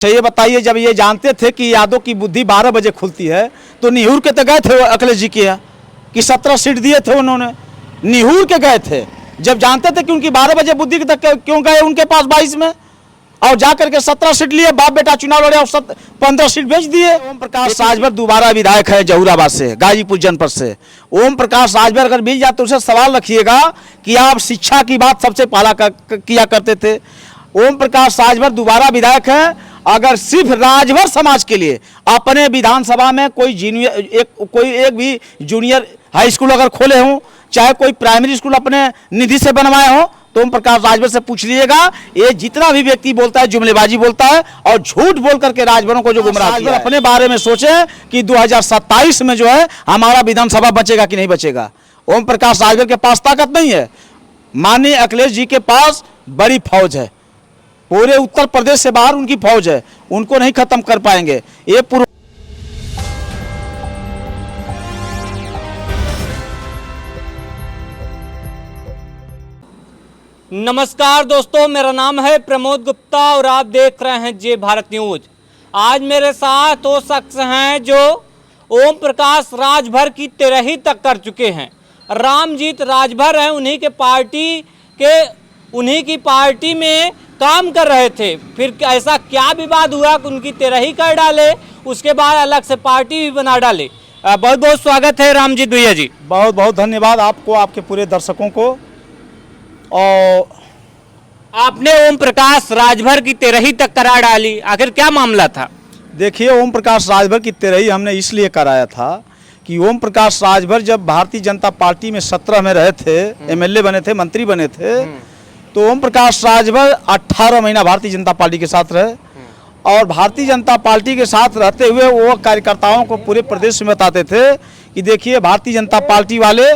ये बताइए, जब ये जानते थे कि यादव की बुद्धि 12 बजे खुलती है तो निहुर के तो गए थे अखिलेश जी के यहाँ कि 17 सीट दिए थे उन्होंने, निहुर के गए थे। जब जानते थे कि उनकी 12 बजे बुद्धि तक क्यों गए उनके पास 22 में, और जाकर के 17 सीट लिए, बाप बेटा चुनाव लड़े और 15 सीट बेच दिए। ओम प्रकाश राजभर दोबारा विधायक है जहूराबाद से, गाजीपुर जनपद से। ओम प्रकाश राजभर अगर मिल जाते तो उसे सवाल रखिएगा कि आप शिक्षा की बात सबसे पहला किया करते थे। ओम प्रकाश राजभर दोबारा विधायक है। अगर सिर्फ राजभर समाज के लिए अपने विधानसभा में कोई एक भी जूनियर हाई स्कूल अगर खोले हों, चाहे कोई प्राइमरी स्कूल अपने निधि से बनवाए हों, तो ओम प्रकाश राजभर से पूछ लीजिएगा। ये जितना भी व्यक्ति बोलता है जुमलेबाजी बोलता है और झूठ बोल करके राजभरों को जो गुमराह किया है। अपने बारे में सोचे कि 2027 में जो है हमारा विधानसभा बचेगा कि नहीं बचेगा। ओम प्रकाश राजभर के पास ताकत नहीं है, माननीय अखिलेश जी के पास बड़ी फौज है, पूरे उत्तर प्रदेश से बाहर उनकी फौज है, उनको नहीं खत्म कर पाएंगे। ये पूर्व नमस्कार दोस्तों, मेरा नाम है प्रमोद गुप्ता और आप देख रहे हैं जय भारत न्यूज। आज मेरे साथ वो शख्स हैं जो ओम प्रकाश राजभर की तिरही तक कर चुके हैं। रामजीत राजभर हैं, उन्हीं की पार्टी में काम कर रहे थे। फिर ऐसा क्या विवाद हुआ कि उनकी तिरही कर डाले, उसके बाद अलग से पार्टी भी बना डाले। बहुत बहुत स्वागत है रामजीत भैया जी। बहुत बहुत धन्यवाद आपको, आपके पूरे दर्शकों को। और आपने ओम प्रकाश राजभर की तिरही तक करा डाली, आखिर क्या मामला था? देखिए, ओम प्रकाश राजभर की तिरही हमने इसलिए कराया था कि ओम प्रकाश राजभर जब भारतीय जनता पार्टी में 17 में रहे थे, एमएलए बने थे, मंत्री बने थे, तो ओम प्रकाश राजभर 18 महीना भारतीय जनता पार्टी के साथ रहे। और भारतीय जनता पार्टी के साथ रहते हुए वो कार्यकर्ताओं को पूरे प्रदेश में बताते थे कि देखिए, भारतीय जनता पार्टी वाले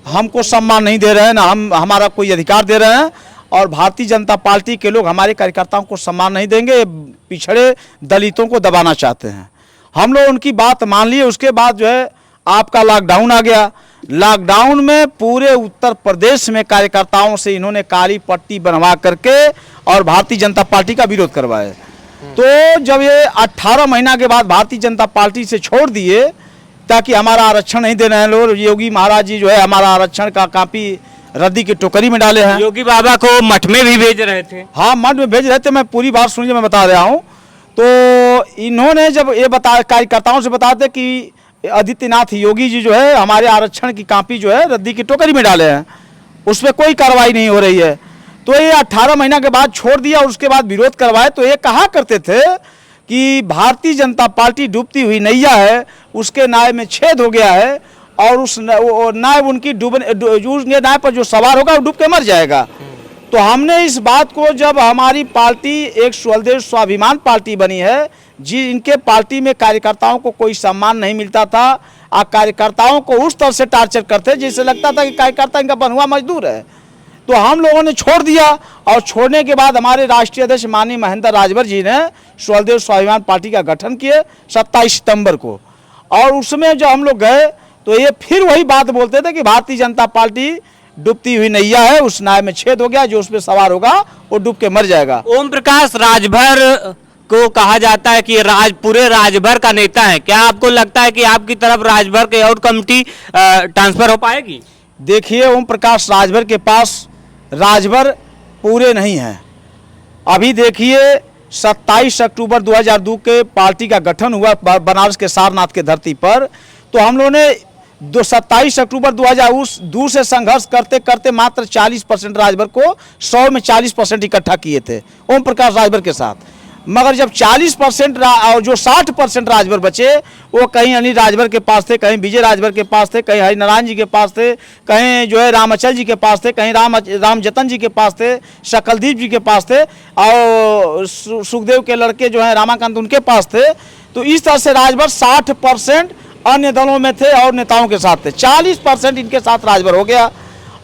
हमको सम्मान नहीं दे रहे हैं, ना हमारा कोई अधिकार दे रहे हैं, और भारतीय जनता पार्टी के लोग हमारे कार्यकर्ताओं को सम्मान नहीं देंगे, पिछड़े दलितों को दबाना चाहते हैं। हम लोग उनकी बात मान लिए। उसके बाद जो है आपका लॉकडाउन आ गया। लॉकडाउन में पूरे उत्तर प्रदेश में कार्यकर्ताओं से इन्होंने काली पट्टी बनवा करके और भारतीय जनता पार्टी का विरोध करवाया। तो जब ये 18 महीना के बाद भारतीय जनता पार्टी से छोड़ दिए ताकि हमारा आरक्षण नहीं दे रहे हैं लोग, योगी महाराज जी जो है हमारा आरक्षण का काफी रद्दी की टोकरी में डाले हैं। योगी बाबा को मठ में भी भेज रहे थे। हाँ, मठ में भेज रहे थे। मैं पूरी बात सुनिए, मैं बता रहा हूँ। तो इन्होंने जब ये कार्यकर्ताओं से बताते कि आदित्यनाथ योगी जी जो है हमारे आरक्षण की कापी जो है रद्दी की टोकरी में डाले हैं, उस पर कोई कार्रवाई नहीं हो रही है। तो ये 18 महीना के बाद छोड़ दिया और उसके बाद विरोध करवाए। तो ये कहा करते थे कि भारतीय जनता पार्टी डूबती हुई नैया है, उसके नाव में छेद हो गया है और उस नाव उनकी नाव पर जो सवार होगा वो डूब के मर जाएगा। तो हमने इस बात को, जब हमारी पार्टी एक स्वदेश स्वाभिमान पार्टी बनी है, इनके पार्टी में कार्यकर्ताओं को कोई सम्मान नहीं मिलता था और कार्यकर्ताओं को उस तरह से टार्चर करते जैसे लगता था कि कार्यकर्ता इनका बंधुआ मजदूर है। तो हम लोगों ने छोड़ दिया और छोड़ने के बाद हमारे राष्ट्रीय अध्यक्ष माननीय महेंद्र राजभर जी ने स्वदेश स्वाभिमान पार्टी का गठन किए 27 सितंबर को। और उसमें जब हम लोग गए तो ये फिर वही बात बोलते थे कि भारतीय जनता पार्टी डूबती हुई नैया है, उस नाव में छेद हो गया, जो उस पर सवार होगा वो डूब के मर जाएगा। ओम प्रकाश राजभर को कहा जाता है कि पूरे राजभर का नेता है। क्या आपको लगता है कि आपकी तरफ राजभर के और कमेटी ट्रांसफर हो पाएगी? देखिए, ओम प्रकाश राजभर के पास राजभर पूरे नहीं हैं। अभी देखिए, 27 अक्टूबर 2002 के पार्टी का गठन हुआ बनारस के सारनाथ के धरती पर। तो हम लोगों ने 27 अक्टूबर 2002 से संघर्ष करते करते मात्र 40% राजभर को 100 में 40% इकट्ठा किए थे ओम प्रकाश राजभर के साथ। मगर जब 40% और जो 60% राजभर बचे, वो कहीं अनिल राजभर के पास थे, कहीं विजय राजभर के पास थे, कहीं हरिनारायण जी के पास थे, कहीं जो है रामअचल जी के पास थे, कहीं रामजतन जी के पास थे, शकलदीप जी के पास थे, और सुखदेव के लड़के जो हैं रामाकांत उनके पास थे। तो इस तरह से राजभर 60% अन्य दलों में थे और नेताओं के साथ थे, 40% इनके साथ राजभर हो गया।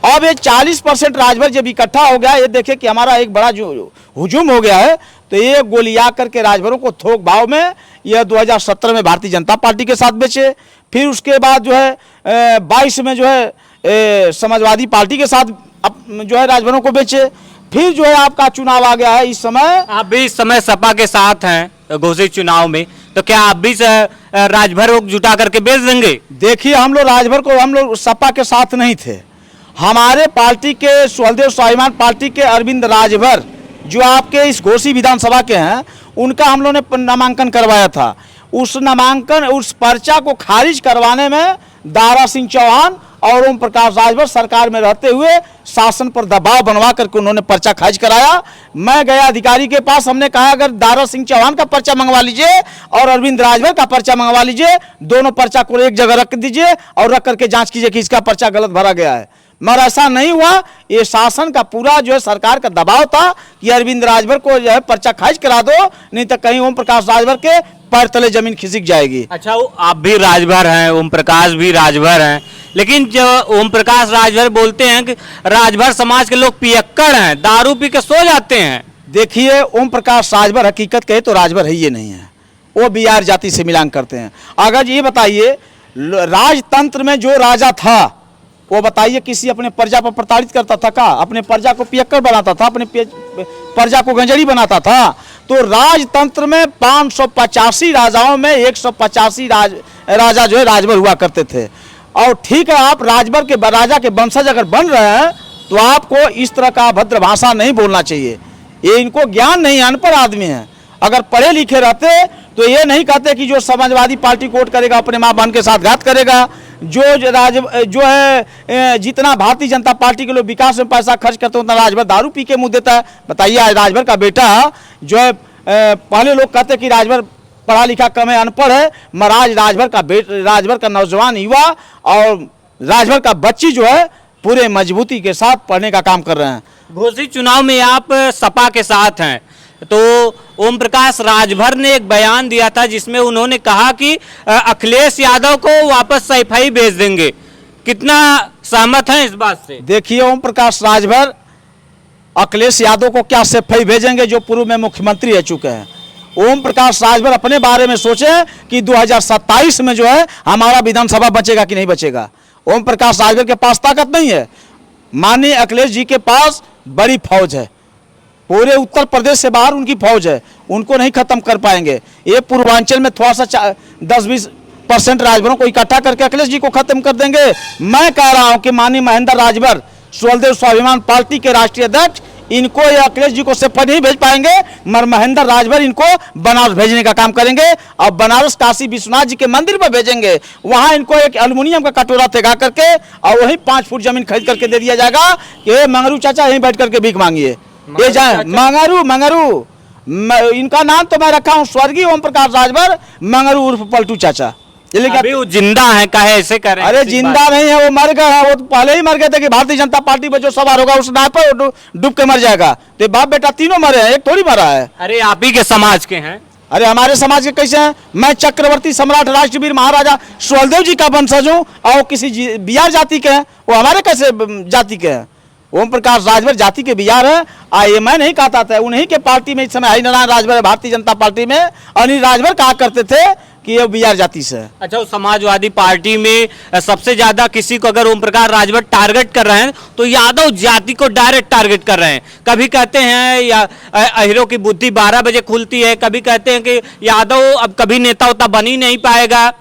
अब ये 40% राजभर जब इकट्ठा हो गया, ये देखे कि हमारा एक बड़ा जो हुजूम हो गया है, तो ये गोलियां करके राजभरों को थोक भाव में यह 2017 में भारतीय जनता पार्टी के साथ बेचे। फिर उसके बाद जो है 22 में जो है समाजवादी पार्टी के साथ जो है राजभरों को बेचे। फिर जो है आपका चुनाव आ गया है इस समय। आप भी इस समय सपा के साथ हैं घोषित चुनाव में, तो क्या आप भी राजभर जुटा करके बेच देंगे? देखिए, हम लोग राजभर को हम लोग सपा के साथ नहीं थे। हमारे पार्टी के सुहलदेव स्वाभिमान पार्टी के अरविंद राजभर जो आपके इस घोसी विधानसभा के हैं, उनका हम लोगों ने नामांकन करवाया था। उस नामांकन उस पर्चा को खारिज करवाने में दारा सिंह चौहान और ओम प्रकाश राजभर सरकार में रहते हुए शासन पर दबाव बनवा करके उन्होंने पर्चा खारिज कराया। मैं गया अधिकारी के पास, हमने कहा अगर दारा सिंह चौहान का पर्चा मंगवा लीजिए और अरविंद राजभर का पर्चा मंगवा लीजिए, दोनों पर्चा को एक जगह रख दीजिए और रख करके जांच कीजिए कि इसका पर्चा गलत भरा गया है। मगर ऐसा नहीं हुआ। ये शासन का पूरा जो है सरकार का दबाव था कि अरविंद राजभर को जो है पर्चा खारिज करा दो, नहीं तो कहीं ओम प्रकाश राजभर के पैर तले जमीन खिसक जाएगी। अच्छा, आप भी राजभर हैं, ओम प्रकाश भी राजभर हैं, लेकिन जो ओम प्रकाश राजभर बोलते हैं कि राजभर समाज के लोग पियक्कड़ हैं, दारू पी के सो जाते हैं। देखिए, ओम प्रकाश राजभर हकीकत कहे तो राजभर है ये नहीं है, वो बिहार जाति से मिलान करते हैं। अगर ये बताइए राजतंत्र में जो राजा था वो बताइए किसी अपने प्रजा पर प्रताड़ित करता था का? अपने प्रजा को पियक्कड़ बनाता था, अपने प्रजा को गंजड़ी बनाता था? तो राजतंत्र में 585 राजाओं में 185 राजा जो है राजभर हुआ करते थे। और ठीक है, आप राजभर के राजा के वंशज अगर बन रहे हैं तो आपको इस तरह का अभद्र भाषा नहीं बोलना चाहिए। ये इनको ज्ञान नहीं, अनपढ़ आदमी है। अगर पढ़े लिखे रहते तो ये नहीं कहते कि जो समाजवादी पार्टी को वोट करेगा अपने माँ बहन के साथ घात करेगा। जो है जितना भारतीय जनता पार्टी के लोग विकास में पैसा खर्च करते हैं उतना राजभर दारू पी के मुंह देता है। बताइए, आज राजभर का बेटा जो है, पहले लोग कहते कि राजभर पढ़ा लिखा कम है, अनपढ़ है, महाराज राजभर का नौजवान युवा और राजभर का बच्ची जो है पूरे मजबूती के साथ पढ़ने का काम कर रहे हैं। घोषित चुनाव में आप सपा के साथ हैं, तो ओम प्रकाश राजभर ने एक बयान दिया था जिसमें उन्होंने कहा कि अखिलेश यादव को वापस सैफई भेज देंगे। कितना सहमत हैं इस बात से? देखिए, ओम प्रकाश राजभर अखिलेश यादव को क्या सैफई भेजेंगे जो पूर्व में मुख्यमंत्री रह चुके हैं। ओम प्रकाश राजभर अपने बारे में सोचे कि 2027 में जो है हमारा विधानसभा बचेगा कि नहीं बचेगा। ओम प्रकाश राजभर के पास ताकत नहीं है। माननीय अखिलेश जी के पास बड़ी फौज है, पूरे उत्तर प्रदेश से बाहर उनकी फौज है, उनको नहीं खत्म कर पाएंगे। ये पूर्वांचल में थोड़ा सा 10-20% राजभरों को इकट्ठा करके अखिलेश जी को खत्म कर देंगे। मैं कह रहा हूं कि माननीय महेंद्र राजभर सुहलदेव स्वाभिमान पार्टी के राष्ट्रीय अध्यक्ष, इनको ये अखिलेश जी को सेफर नहीं भेज पाएंगे, मगर महेंद्र राजभर इनको बनारस भेजने का काम करेंगे और बनारस काशी विश्वनाथ जी के मंदिर पर भेजेंगे। वहां इनको एक एल्युमिनियम का कटोरा तगा करके और वहीं 5 फुट जमीन खरीद करके दे दिया जाएगा कि मंगरू चाचा यहीं बैठ करके भीख मांगिए। ये जाए मंगरू इनका नाम तो मैं रखा हूँ स्वर्गीय ओम प्रकाश राजभर, मंगरू उर्फ पलटू चाचा। अभी वो जिंदा है, काहे ऐसे कर रहे हैं? अरे जिंदा नहीं है, वो मर गए हैं। वो तो पहले ही मर गए थे कि भारतीय जनता पार्टी में जो सवार होगा उस नाव पर डूब के मर जाएगा। तो बाप बेटा तीनों मरे हैं, एक थोड़ी मरा है। अरे आप ही के समाज के हैं? अरे हमारे समाज के कैसे हैं? मैं चक्रवर्ती सम्राट राष्ट्रवीर महाराजा सुहलदेव जी का वंशज हूँ और किसी बिहार जाति के हैं। वो हमारे कैसे जाति के हैं? ओम प्रकाश राजभर जाति के बिहार है। ये मैं नहीं कहता था, उन्हीं के पार्टी में इस समय हरिनारायण राजभर भारतीय जनता पार्टी में, अनिल राजभर कहा करते थे कि ये बिहार जाति से है। अच्छा, वो समाजवादी पार्टी में सबसे ज्यादा किसी को अगर ओम प्रकाश राजभर टारगेट कर रहे हैं तो यादव जाति को डायरेक्ट टारगेट कर रहे हैं। कभी कहते हैं या अहिरों की बुद्धि 12 बजे खुलती है, कभी कहते हैं कि यादव अब कभी नेता होता बन ही नहीं पाएगा।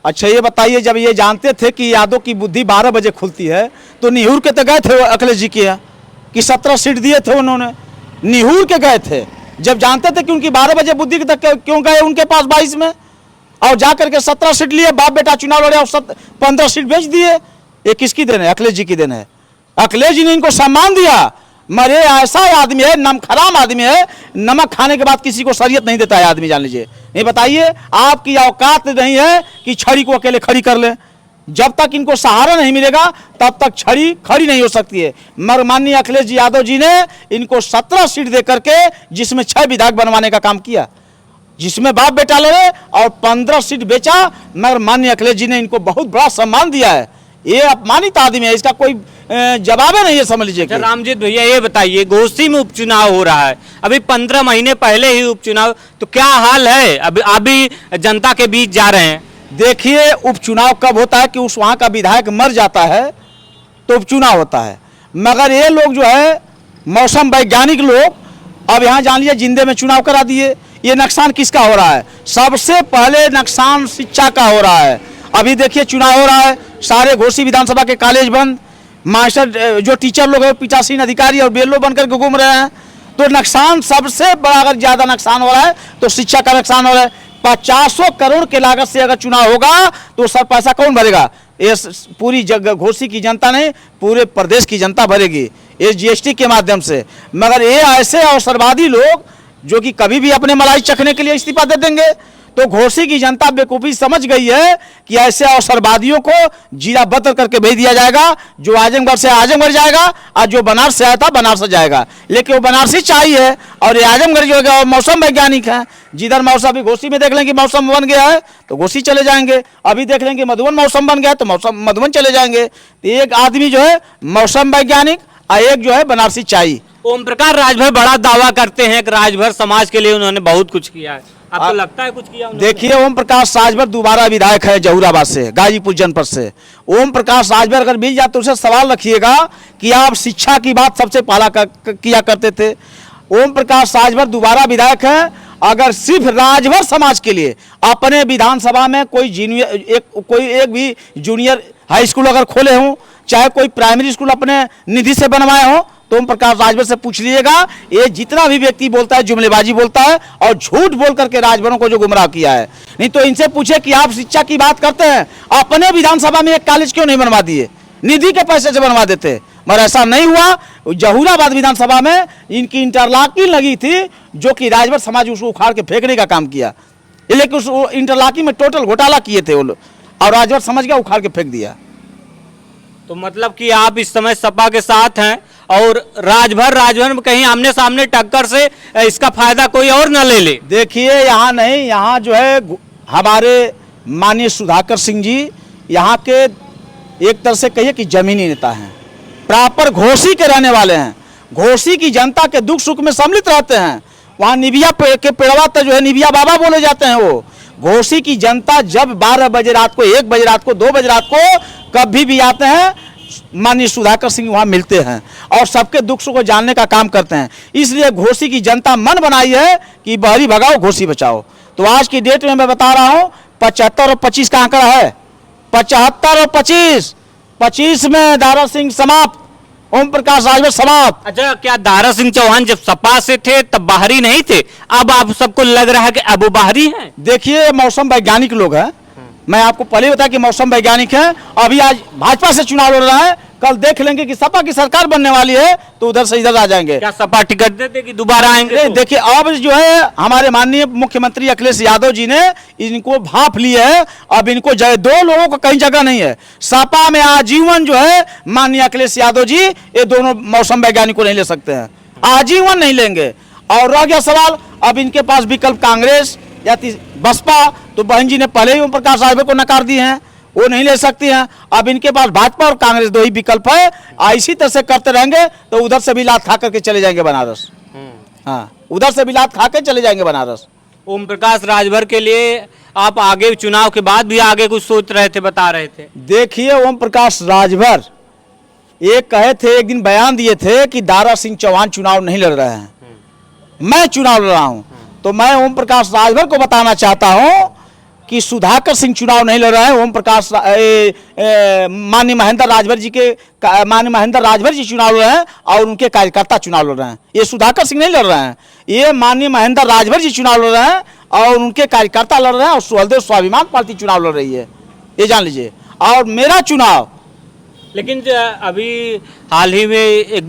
अच्छा ये बताइए, जब ये जानते थे कि यादव की बुद्धि 12 बजे खुलती है तो निहुर के तो गए थे अखिलेश जी के कि 17 सीट दिए थे उन्होंने, निहुर के गए थे। जब जानते थे कि उनकी 12 बजे बुद्धि तक क्यों गए उनके पास 22 में और जाकर के 17 सीट लिए, बाप बेटा चुनाव लड़े और 15 सीट बेच दिए। ये किसकी देन है? अखिलेश जी की देन है। अखिलेश जी ने इनको सम्मान दिया, मरे ऐसा आदमी है, नमखराम आदमी है, नमक खाने के बाद किसी को शरीयत नहीं देता है आदमी, जान लीजिए। नहीं बताइए, आपकी औकात नहीं है कि छड़ी को अकेले खड़ी कर ले। जब तक इनको सहारा नहीं मिलेगा तब तक छड़ी खड़ी नहीं हो सकती है। मगर माननीय अखिलेश जी यादव जी ने इनको 17 सीट दे करके, जिसमें 6 विधायक बनवाने का काम किया, जिसमें बाप बेटा लड़े और 15 सीट बेचा, मगर माननीय अखिलेश जी ने इनको बहुत बड़ा सम्मान दिया है। ये अपमानित आदमी है, इसका कोई जवाब नहीं है, समझ लीजिए। रामजीत भैया ये बताइए, घोसी में उपचुनाव हो रहा है, अभी 15 महीने पहले ही उपचुनाव, तो क्या हाल है? अभी आप भी जनता के बीच जा रहे हैं। देखिए, उपचुनाव कब होता है कि उस वहाँ का विधायक मर जाता है तो उपचुनाव होता है। मगर ये लोग जो है मौसम वैज्ञानिक लोग अब यहाँ जान लीजिए जिंदे में चुनाव करा दिए। ये नुकसान किसका हो रहा है? सबसे पहले नुकसान शिक्षा का हो रहा है। अभी देखिए चुनाव हो रहा है, सारे घोसी विधानसभा के कॉलेज बंद, मास्टर जो टीचर लोग हैं पीठासीन अधिकारी और बेलो बन करके घूम रहे हैं। तो नुकसान सबसे बड़ा अगर ज़्यादा नुकसान हो रहा है तो शिक्षा का नुकसान हो रहा है। 50 करोड़ के लागत से अगर चुनाव होगा तो सब पैसा कौन भरेगा? ये पूरी जगह घोसी की जनता नहीं, पूरे प्रदेश की जनता भरेगी ये जीएसटी के माध्यम से। मगर ये ऐसे अवसरवादी लोग जो कि कभी भी अपने मलाई चखने के लिए इस्तीफा दे देंगे। तो घोसी की जनता बेवकूफ़ी समझ गई है कि ऐसे अवसरवादियों को जीरा बदल करके भेज दिया जाएगा। जो आजमगढ़ से आजमगढ़ जाएगा और जो बनारस से आया था बनारस जाएगा, लेकिन वो बनारसी चाहिए। और ये आजमगढ़ जो है मौसम वैज्ञानिक है, जिधर मौसम अभी घोसी में देख लें कि मौसम बन गया है तो घोसी चले जाएंगे, अभी देख लें कि मधुबन मौसम बन गया है तो मौसम मधुबन चले जाएंगे। तो एक आदमी जो है मौसम वैज्ञानिक और एक जो है बनारसी चाहिए। ओम प्रकाश राजभर बड़ा दावा करते हैं कि राजभर समाज के लिए उन्होंने बहुत कुछ किया है, आपको लगता है कुछ किया उन्होंने? देखिए ओम प्रकाश राजभर दोबारा विधायक है जहूराबाद से, गाजीपुर जनपद से। ओम प्रकाश राजभर अगर मिल जाए तो उसे सवाल रखिएगा कि आप शिक्षा की बात सबसे पहला किया करते थे। ओम प्रकाश राजभर दोबारा विधायक है। अगर सिर्फ राजभर समाज के लिए अपने विधानसभा में कोई एक भी जूनियर हाई स्कूल अगर खोले हों, चाहे कोई प्राइमरी स्कूल अपने निधि से बनवाए हों, तो ओम प्रकाश राजभर से पूछ लीजिएगा। ये जितना भी व्यक्ति बोलता है जुमलेबाजी बोलता है और झूठ बोल करके राजभरों को जो गुमराह किया है। नहीं तो इनसे पूछे कि आप शिक्षा की बात करते हैं, अपने विधानसभा में एक कॉलेज क्यों नहीं बनवा दिए? निधि के पैसे से बनवा देते, मगर ऐसा नहीं हुआ। जहूराबाद विधानसभा में इनकी इंटरलॉकिंग लगी थी जो कि राजभर समाज उसको उखाड़ के फेंकने का काम किया, लेकिन उस इंटरलॉकिंग में टोटल घोटाला किए थे वो लोग और राजभर समझ गया, उखाड़ के फेंक दिया। तो मतलब कि आप इस समय सपा के साथ हैं और राजभर में कहीं आमने सामने टक्कर से इसका फायदा कोई और न ले ले। देखिए यहाँ नहीं, यहाँ जो है हमारे माननीय सुधाकर सिंह जी यहाँ के एक तरह से कहिए कि जमीनी नेता हैं, प्रॉपर घोसी के रहने वाले हैं, घोसी की जनता के दुख सुख में सम्मिलित रहते हैं। वहाँ निबिया के पेड़वा तक जो है निबिया बाबा बोले जाते हैं। वो घोसी की जनता जब 12 बजे रात को, 1 बजे रात को, 2 बजे रात को कभी भी आते हैं, माननीय सुधाकर सिंह वहाँ मिलते हैं और सबके दुख सुख को जानने का काम करते हैं। इसलिए घोसी की जनता मन बनाई है कि बहरी भगाओ घोसी बचाओ। तो आज की डेट में मैं बता रहा हूँ 75 और 25 का आंकड़ा है। 75 और 25 में दारा सिंह समाप्त, ओम प्रकाश राजभर समाप्त। अच्छा, क्या दारा सिंह चौहान जब सपा से थे तब बाहरी नहीं थे? अब आप सबको लग रहा है कि अब वो बाहरी हैं? देखिए मौसम वैज्ञानिक लोग हैं, मैं आपको पहले बताया कि मौसम वैज्ञानिक है। अभी आज भाजपा से चुनाव लड़ रहा है, कल देख लेंगे कि सपा की सरकार बनने वाली है तो उधर से इधर आ जाएंगे। क्या सपा टिकट देते कि दोबारा आएंगे? तो? देखिए अब जो है हमारे माननीय मुख्यमंत्री अखिलेश यादव जी ने इनको भाप लिए है। अब इनको 2 लोगों को कहीं जगह नहीं है। सपा में आजीवन जो है माननीय अखिलेश यादव जी ये दोनों मौसम वैज्ञानिक को नहीं ले सकते हैं, आजीवन नहीं लेंगे। और रह गया सवाल अब इनके पास विकल्प कांग्रेस या बसपा, तो बहन जी ने पहले ही ओम प्रकाश राजभर को नकार दिए हैं, वो नहीं ले सकती हैं। अब इनके पास भाजपा और कांग्रेस 2 ही विकल्प है। इसी तरह से करते रहेंगे तो उधर से भी लात खा करके चले जाएंगे बनारस। हाँ, उधर से भी लात खा के चले जाएंगे बनारस। ओम प्रकाश राजभर के लिए आप आगे चुनाव के बाद भी आगे कुछ सोच रहे थे, बता रहे थे? देखिए ओम प्रकाश राजभर एक कहे थे, एक दिन बयान दिए थे कि दारा सिंह चौहान चुनाव नहीं लड़ रहे हैं, मैं चुनाव लड़ रहा हूं। तो मैं ओम प्रकाश राजभर को बताना चाहता हूं कि सुधाकर सिंह चुनाव नहीं लड़ रहे हैं, ओम प्रकाश माननीय महेंद्र राजभर जी चुनाव लड़ रहे हैं और उनके कार्यकर्ता चुनाव लड़ रहे हैं। ये सुधाकर सिंह नहीं लड़ रहे हैं, ये माननीय महेंद्र राजभर जी चुनाव लड़ रहे हैं और उनके कार्यकर्ता लड़ रहे हैं और सुहलदेव स्वाभिमान पार्टी चुनाव लड़ रही है, ये जान लीजिए। और मेरा चुनाव, लेकिन अभी हाल ही में एक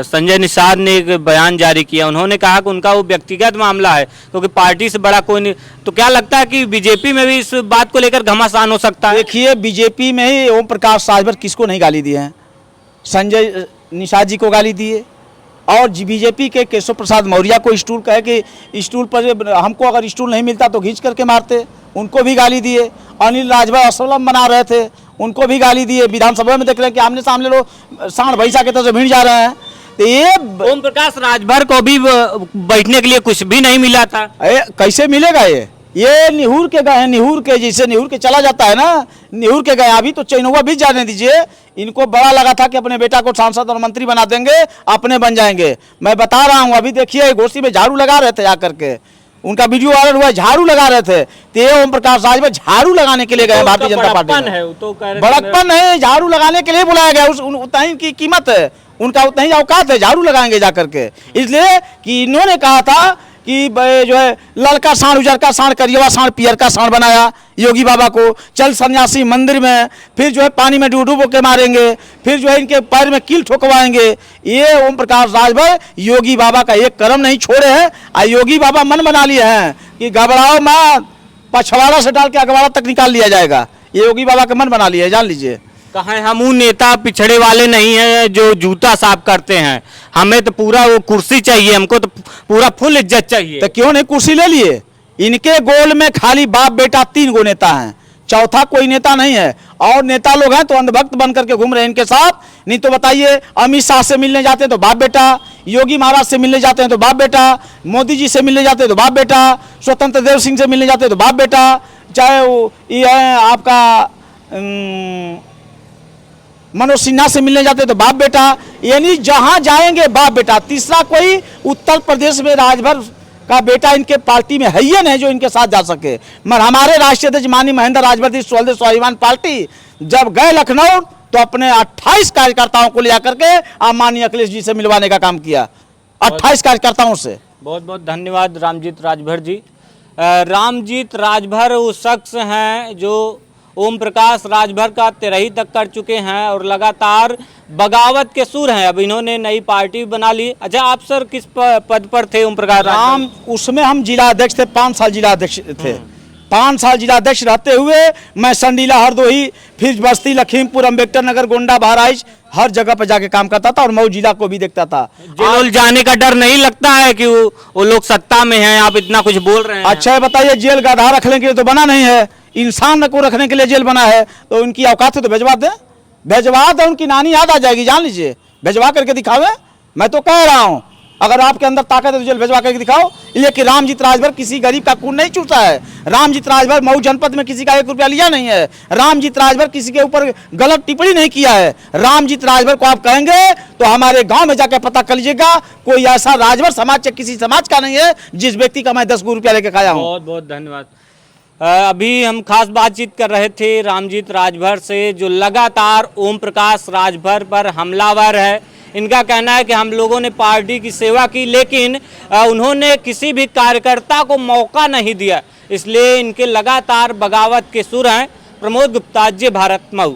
संजय निषाद ने एक बयान जारी किया, उन्होंने कहा कि उनका वो व्यक्तिगत मामला है क्योंकि पार्टी से बड़ा कोई नहीं। तो क्या लगता है कि बीजेपी में भी इस बात को लेकर घमासान हो सकता है? देखिए बीजेपी में ही ओम प्रकाश राजभर किसको नहीं गाली दिए हैं? संजय निषाद जी को गाली दिए और बीजेपी के केशव प्रसाद मौर्य को स्टूल कहे कि स्टूल पर हमको अगर स्टूल नहीं मिलता तो खींच करके मारते, उनको भी गाली दिए। अनिल राजभर असलम बना रहे थे, उनको भी गाली दिए। विधानसभा में देख रहे हैं कि आमने सामने लोग सांड भैंसा के तरह से भिड़ जा रहे हैं। तो ये ओम प्रकाश राजभर को भी बैठने के लिए कुछ भी नहीं मिला था। कैसे मिलेगा? ये ये निहुर के गए हैं, निहुर के, जैसे निहुर के चला जाता है ना, निहुर के गए। अभी तो चैनवा भी जाने दीजिए, इनको बड़ा लगा था कि अपने बेटा को सांसद और मंत्री बना देंगे, अपने बन जाएंगे। मैं बता रहा हूँ, अभी देखिए गोष्ठी में झाड़ू लगा रहे थे आकर के, उनका वीडियो वायरल हुआ, झाड़ू लगा रहे थे। तो ये ओम प्रकाश राजभर झाड़ू लगाने के लिए गए भारतीय जनता पार्टी में। है तो कह रहे थे बड़कपन नहीं, झाड़ू लगाने के लिए बुलाया गया, उतना ही की कीमत है, उनका उतना ही औकात है, झाड़ू लगाएंगे जाकर के। इसलिए कि इन्होंने कहा था कि जो है लड़का साँड़, उजर का साँड़, करियवा साँड़, पियर का साँड़ बनाया योगी बाबा को। चल सन्यासी मंदिर में, फिर जो है पानी में डूब के मारेंगे, फिर जो है इनके पैर में कील ठोकवाएंगे। ये ओम प्रकाश राजभर योगी बाबा का एक कर्म नहीं छोड़े हैं। और योगी बाबा मन बना लिए हैं कि घबराओ मत, पछवाड़ा से डाल के अखबारा तक निकाल लिया जाएगा। ये योगी बाबा का मन बना लिया है, जान लीजिए। कहें हम वो नेता पिछड़े वाले नहीं हैं जो जूता साफ करते हैं, हमें तो पूरा वो कुर्सी चाहिए, हमको तो पूरा फुल इज्जत चाहिए। तो क्यों नहीं कुर्सी ले लिए? इनके गोल में खाली बाप बेटा 3 गो नेता हैं, चौथा कोई नेता नहीं है। और नेता लोग हैं तो अंधभक्त बन करके घूम रहे हैं इनके साथ। नहीं तो बताइए, अमित शाह से मिलने जाते हैं तो बाप बेटा, योगी महाराज से मिलने जाते हैं तो बाप बेटा, मोदी जी से मिलने जाते हैं तो बाप बेटा, स्वतंत्र देव सिंह से मिलने जाते हैं तो बाप बेटा, चाहे वो ये है आपका मनोज सिन्हा से मिलने जाते तो बाप बेटा, यानी जहां जाएंगे बाप बेटा। तीसरा कोई उत्तर प्रदेश में राजभर का बेटा इनके पार्टी में है ही नहीं जो इनके साथ जा सके। मगर हमारे राष्ट्रीय अध्यक्ष माननीय महेंद्र राजभर जी स्वाभिमान पार्टी जब गए लखनऊ तो अपने 28 कार्यकर्ताओं को ले जाकर के माननीय अखिलेश जी से मिलवाने का काम किया, 28 कार्यकर्ताओं से। बहुत बहुत धन्यवाद रामजीत राजभर जी। रामजीत राजभर वो शख्स हैं जो ओम प्रकाश राजभर का तिरही तक कर चुके हैं और लगातार बगावत के सुर हैं। अब इन्होंने नई पार्टी बना ली। अच्छा, आप सर किस पद पर थे ओम प्रकाश राम? उसमें हम जिला अध्यक्ष थे, 5 साल जिला अध्यक्ष थे। 5 साल जिला अध्यक्ष रहते हुए मैं संडीला, हरदोही, फिर बस्ती, लखीमपुर, अम्बेडकर नगर, गोंडा, बहराइच, हर जगह पर जाके काम करता था और मऊ जिला को भी देखता था। जेल जाने का डर नहीं लगता है कि वो लोग सत्ता में हैं, आप इतना कुछ बोल रहे हैं? अच्छा बताइए, जेल गधा रखने के लिए तो बना नहीं है, इंसान को रखने के लिए जेल बना है। तो उनकी औकात है तो भेजवा दे, भेजवा दे, उनकी नानी याद आ जाएगी, जान लीजिए। भेजवा करके दिखावे, मैं तो कह रहा हूँ अगर आपके अंदर ताकत है तो जेल भेजवा करके दिखाओ। लेकिन रामजीत राजभर किसी गरीब का खून नहीं चूसा है। रामजीत राजभर मऊ जनपद में किसी का 1 रुपया लिया नहीं है। रामजीत राजभर किसी के ऊपर गलत टिप्पणी नहीं किया है। रामजीत राजभर को आप कहेंगे तो हमारे गांव में जाकर पता कर लीजिएगा, कोई ऐसा राजभर समाज या किसी समाज का नहीं है जिस व्यक्ति का मैं 10 रुपया लेके खाया हूँ। बहुत बहुत धन्यवाद। अभी हम खास बातचीत कर रहे थे रामजीत राजभर से, जो लगातार ओम प्रकाश राजभर पर हमलावर है। इनका कहना है कि हम लोगों ने पार्टी की सेवा की, लेकिन उन्होंने किसी भी कार्यकर्ता को मौका नहीं दिया, इसलिए इनके लगातार बगावत के सुर हैं। प्रमोद गुप्ता, जे भारत, मऊ।